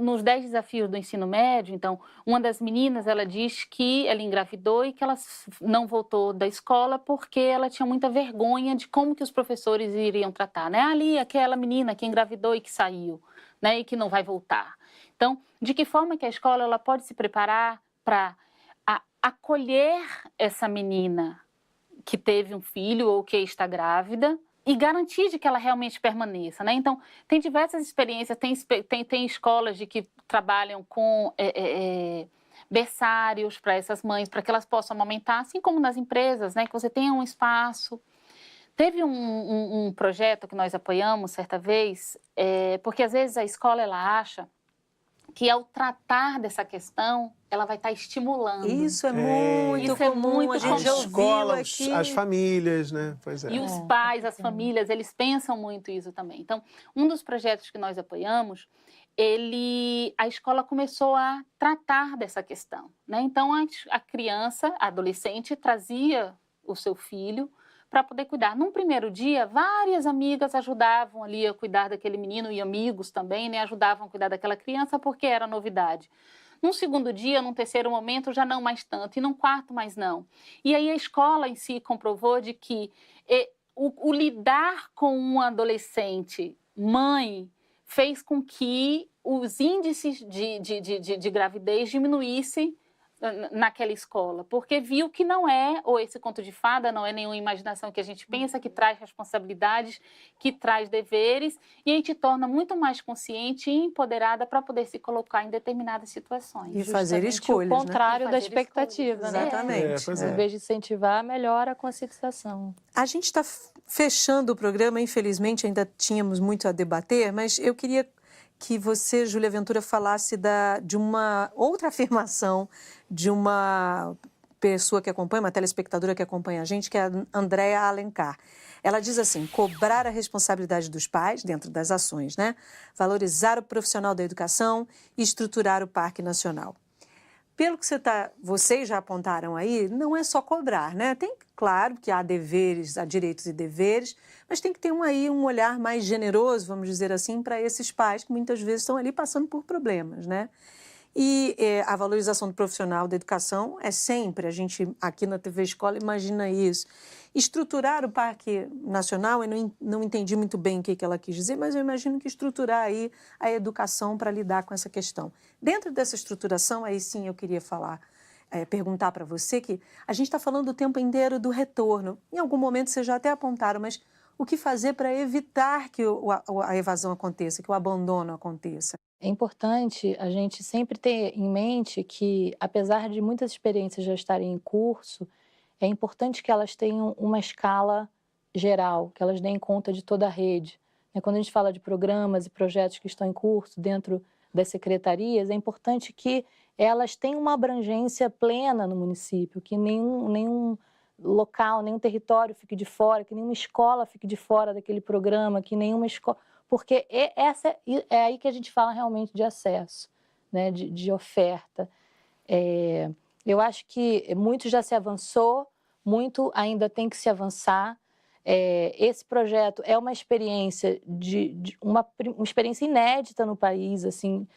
nos 10 desafios do ensino médio, então, uma das meninas, ela diz que ela engravidou e que ela não voltou da escola porque ela tinha muita vergonha de como que os professores iriam tratar, né? Ali, aquela menina que engravidou e que saiu, né? E que não vai voltar. Então, de que forma que a escola ela pode se preparar para acolher essa menina que teve um filho ou que está grávida e garantir de que ela realmente permaneça, né? Então, tem diversas experiências, tem escolas de que trabalham com berçários para essas mães, para que elas possam amamentar, assim como nas empresas, né? Que você tenha um espaço. Teve um projeto que nós apoiamos certa vez, porque às vezes a escola ela acha que ao tratar dessa questão, ela vai estar estimulando. Isso é muito comum, a gente já ouviu aqui. As famílias, né? Pois é. E os pais, as famílias, eles pensam muito isso também. Então, um dos projetos que nós apoiamos, a escola começou a tratar dessa questão, né? Então, a criança, a adolescente, trazia o seu filho para poder cuidar. Num primeiro dia, várias amigas ajudavam ali a cuidar daquele menino e amigos também, né? Ajudavam a cuidar daquela criança porque era novidade. Num segundo dia, num terceiro momento, já não mais tanto, e num quarto mais não. E aí a escola em si comprovou de que o lidar com um adolescente mãe fez com que os índices de gravidez diminuíssem naquela escola, porque viu que não é, ou esse conto de fada, não é nenhuma imaginação que a gente pensa, que traz responsabilidades, que traz deveres, e a gente torna muito mais consciente e empoderada para poder se colocar em determinadas situações. E fazer escolhas, o contrário né? da expectativa, né? Exatamente. Em vez de incentivar, melhora a conscientização. A gente está fechando o programa, infelizmente ainda tínhamos muito a debater, mas eu queria que você, Júlia Ventura, falasse de uma outra afirmação de uma pessoa que acompanha, uma telespectadora que acompanha a gente, que é a Andréa Alencar. Ela diz assim: cobrar a responsabilidade dos pais dentro das ações, né? Valorizar o profissional da educação e estruturar o Parque Nacional. Pelo que vocês já apontaram aí, não é só cobrar, né? Tem, claro, que há deveres, há direitos e deveres, mas tem que ter um olhar mais generoso, vamos dizer assim, para esses pais que muitas vezes estão ali passando por problemas, né? E a valorização do profissional da educação é sempre, a gente aqui na TV Escola imagina isso. Estruturar o Parque Nacional, eu não entendi muito bem o que ela quis dizer, mas eu imagino que estruturar aí a educação para lidar com essa questão. Dentro dessa estruturação, aí sim eu queria perguntar para você que a gente está falando o tempo inteiro do retorno. Em algum momento vocês já até apontaram, mas o que fazer para evitar que a evasão aconteça, que o abandono aconteça? É importante a gente sempre ter em mente que, apesar de muitas experiências já estarem em curso, é importante que elas tenham uma escala geral, que elas deem conta de toda a rede. Quando a gente fala de programas e projetos que estão em curso dentro das secretarias, é importante que elas tenham uma abrangência plena no município, que nenhum local, nenhum território fique de fora, que nenhuma escola fique de fora daquele programa, que nenhuma escola... Porque é aí que a gente fala realmente de acesso, né? de oferta. Eu acho que muito já se avançou, muito ainda tem que se avançar. Esse projeto é uma experiência, uma experiência inédita no país, assim,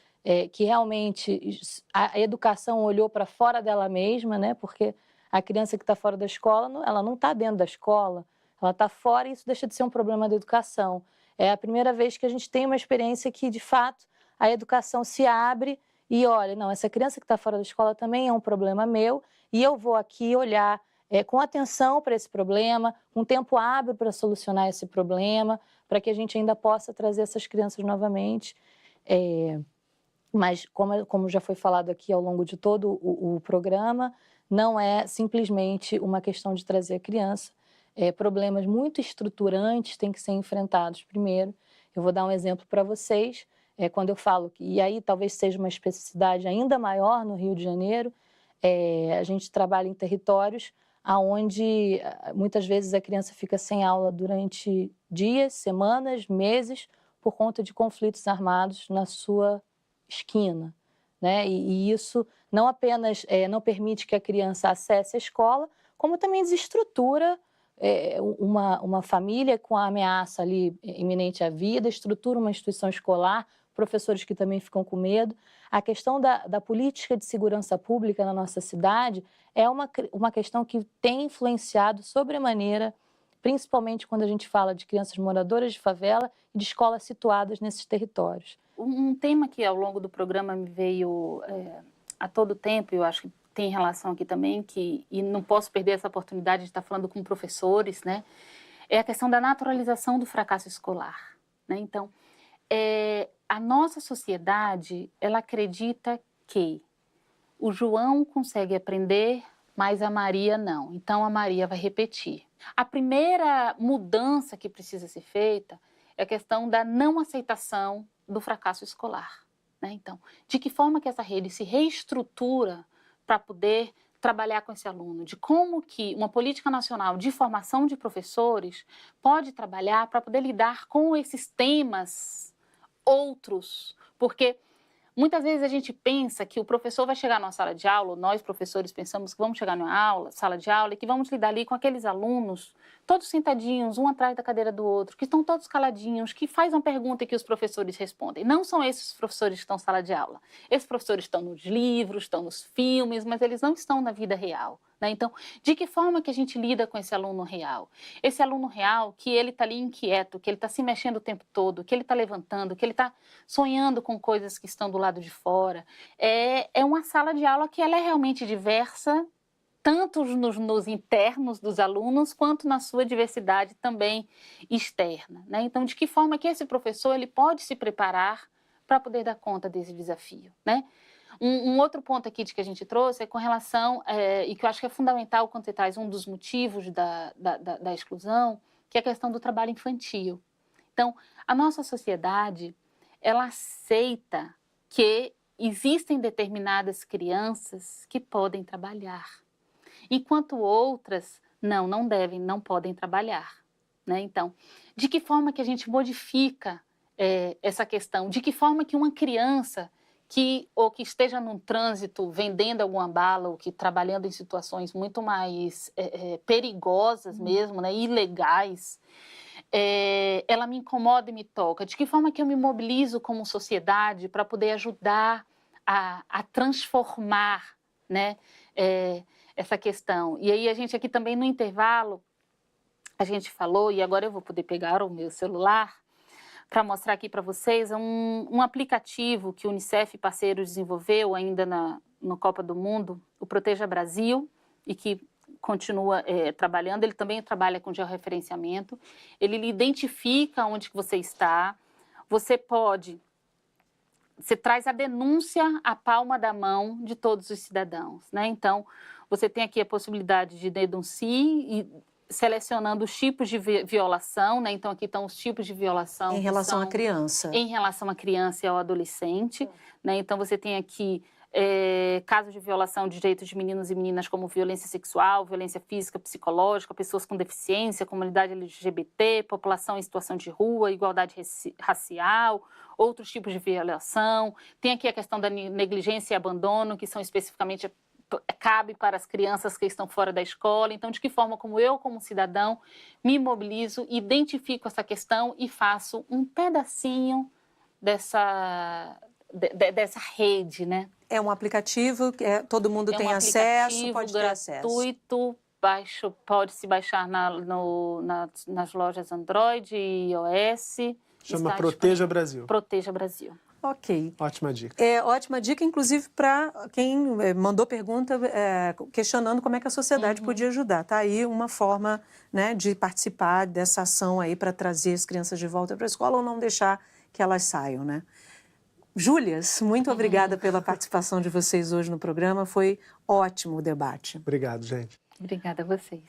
que realmente a educação olhou para fora dela mesma, né? Porque a criança que está fora da escola, ela não está dentro da escola, ela está fora e isso deixa de ser um problema da educação. É a primeira vez que a gente tem uma experiência que, de fato, a educação se abre e olha, não, essa criança que está fora da escola também é um problema meu e eu vou aqui olhar com atenção para esse problema, com tempo hábil para solucionar esse problema, para que a gente ainda possa trazer essas crianças novamente. Mas, como já foi falado aqui ao longo de todo o programa, não é simplesmente uma questão de trazer a criança. Problemas muito estruturantes têm que ser enfrentados primeiro. Eu vou dar um exemplo para vocês. Quando eu falo e aí talvez seja uma especificidade ainda maior no Rio de Janeiro, a gente trabalha em territórios onde muitas vezes a criança fica sem aula durante dias, semanas, meses, por conta de conflitos armados na sua esquina, né? E isso não apenas não permite que a criança acesse a escola, como também desestrutura uma família com a ameaça ali iminente à vida, estrutura uma instituição escolar, professores que também ficam com medo. A questão da política de segurança pública na nossa cidade é uma questão que tem influenciado sobremaneira, principalmente quando a gente fala de crianças moradoras de favela e de escolas situadas nesses territórios. Um tema que ao longo do programa me veio a todo tempo, eu acho que tem relação aqui também, e não posso perder essa oportunidade de estar falando com professores, né? É a questão da naturalização do fracasso escolar, né? Então, a nossa sociedade, ela acredita que o João consegue aprender, mas a Maria não. Então, a Maria vai repetir. A primeira mudança que precisa ser feita é a questão da não aceitação do fracasso escolar, né? Então, de que forma que essa rede se reestrutura para poder trabalhar com esse aluno, de como que uma política nacional de formação de professores pode trabalhar para poder lidar com esses temas outros, porque muitas vezes a gente pensa que o professor vai chegar numa sala de aula, nós professores pensamos que vamos chegar numa sala de aula e que vamos lidar ali com aqueles alunos todos sentadinhos, um atrás da cadeira do outro, que estão todos caladinhos, que faz uma pergunta e que os professores respondem. Não são esses professores que estão na sala de aula. Esses professores estão nos livros, estão nos filmes, mas eles não estão na vida real, né? Então, de que forma que a gente lida com esse aluno real? Esse aluno real que ele está ali inquieto, que ele está se mexendo o tempo todo, que ele está levantando, que ele está sonhando com coisas que estão do lado de fora. É uma sala de aula que ela é realmente diversa, tanto nos internos dos alunos, quanto na sua diversidade também externa, né? Então, de que forma que esse professor ele pode se preparar para poder dar conta desse desafio, né? Um outro ponto aqui que a gente trouxe é com relação, e que eu acho que é fundamental quando você traz um dos motivos da exclusão, que é a questão do trabalho infantil. Então, a nossa sociedade, ela aceita que existem determinadas crianças que podem trabalhar, enquanto outras não podem trabalhar, né? Então, de que forma que a gente modifica essa questão? De que forma que uma criança que esteja num trânsito vendendo alguma bala ou que trabalhando em situações muito mais perigosas mesmo, né, ilegais, ela me incomoda e me toca? De que forma que eu me mobilizo como sociedade para poder ajudar a transformar, né, essa questão? E aí a gente aqui também no intervalo, a gente falou, e agora eu vou poder pegar o meu celular para mostrar aqui para vocês, um aplicativo que o Unicef parceiro desenvolveu ainda no Copa do Mundo, o Proteja Brasil, e que continua trabalhando. Ele também trabalha com georreferenciamento, ele identifica onde que você está, você traz a denúncia à palma da mão de todos os cidadãos, né? Então, você tem aqui a possibilidade de denunciar e selecionando os tipos de violação, né? Então, aqui estão os tipos de violação. Em relação à criança. Em relação à criança e ao adolescente, né? Então, você tem aqui casos de violação de direitos de meninos e meninas, como violência sexual, violência física, psicológica, pessoas com deficiência, comunidade LGBT, população em situação de rua, igualdade racial, outros tipos de violação. Tem aqui a questão da negligência e abandono, que são especificamente cabe para as crianças que estão fora da escola. Então, de que forma como eu, como cidadão, me mobilizo, identifico essa questão e faço um pedacinho dessa rede, né? É um aplicativo que todo mundo tem acesso, pode ter acesso. Gratuito, pode-se baixar nas lojas Android e iOS. Chama Proteja Brasil. Proteja Brasil. Ok. Ótima dica. Ótima dica, inclusive, para quem mandou pergunta questionando como é que a sociedade podia ajudar. Está aí uma forma, né, de participar dessa ação aí para trazer as crianças de volta para a escola ou não deixar que elas saiam, né? Júlias, muito obrigada pela participação de vocês hoje no programa. Foi ótimo o debate. Obrigado, gente. Obrigada a vocês.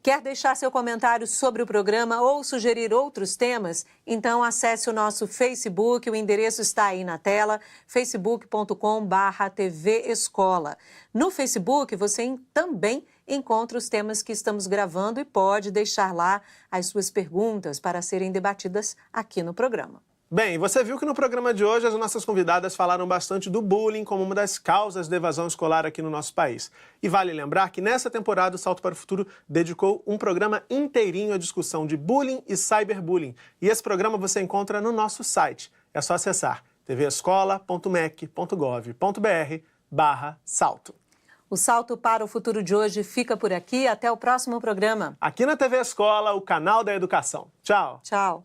Quer deixar seu comentário sobre o programa ou sugerir outros temas? Então acesse o nosso Facebook, o endereço está aí na tela, facebook.com/TV Escola. No Facebook você também encontra os temas que estamos gravando e pode deixar lá as suas perguntas para serem debatidas aqui no programa. Bem, você viu que no programa de hoje as nossas convidadas falaram bastante do bullying como uma das causas da evasão escolar aqui no nosso país. E vale lembrar que nessa temporada o Salto para o Futuro dedicou um programa inteirinho à discussão de bullying e cyberbullying. E esse programa você encontra no nosso site. É só acessar tvescola.mec.gov.br/salto. O Salto para o Futuro de hoje fica por aqui. Até o próximo programa. Aqui na TV Escola, o canal da educação. Tchau! Tchau!